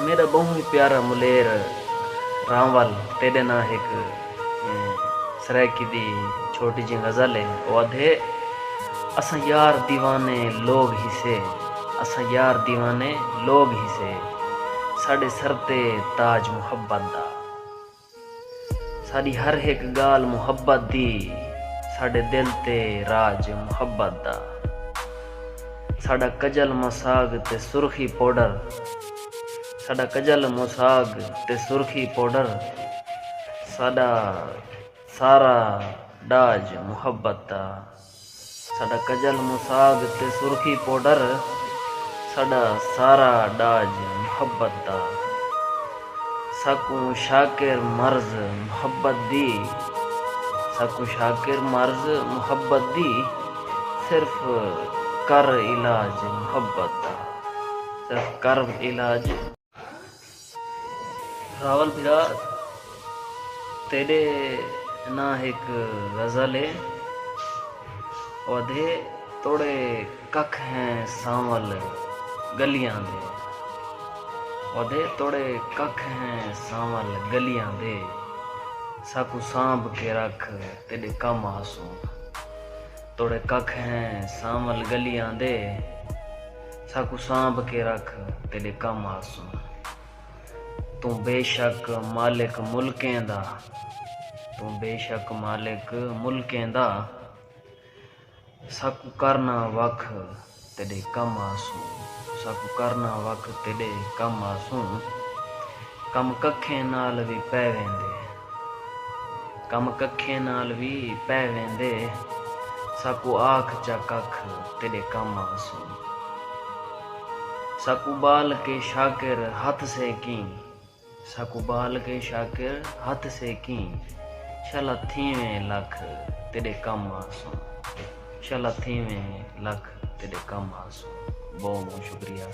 मेरा बहु प्यारा मुलेर रामवाल तेरे ना एक सराकी दी छोटी जी गजल है वाधे असा यार दीवाने लोग ही से असा यार दीवाने लोग ही से साडे सर ते ताज मुहब्बत दा साडी हर एक गाल मुहब्बत दी साडे दिल ते राज मुहब्बत दा साडा कजल मसाग ते सुरखी पाउडर साडा कजल मुसाग ते सुरखी पाउडर साडा सारा डाज मुहब्बत दा साडा कजल मुसाग ते सुरखी पाउडर साडा सारा डाज मुहब्बत दा साकू शाकिर मर्ज मुहब्बत दी साकू शाकिर मर्ज मुहब्बत दी सिर्फ कर इलाज मुहब्बत दा सिर्फ कर इलाज। रावल भीरा तेरे ना एक गजल है ओदे तोड़े कख हैं सांवल गलियां दे ओदे तोड़े कख हैं सांवल गलियां दे साकू सांभ के रख तेरे कम आसू तोड़े कख हैं सांवल गलियां दे साकू सांभ के रख तेरे कम आसू तू बेशक मालिक मुल्कें दा तू बेशक मालिक मुल्कें दा साकू करना वख तेरे कम आसू साकू करना वख तेरे कम आसू कम कखे नाल भी पै वेंदे कम कखे नाल भी पै वेंदे साकू आख चा कख तेरे कम आसू साकू बाल के शाकिर हथ से की साकू बाल के शाकिर हथ से की शला थीवें लख तेरे कम आसू शला थीवें लख तेरे कम आसू। बहुत बहुत शुक्रिया।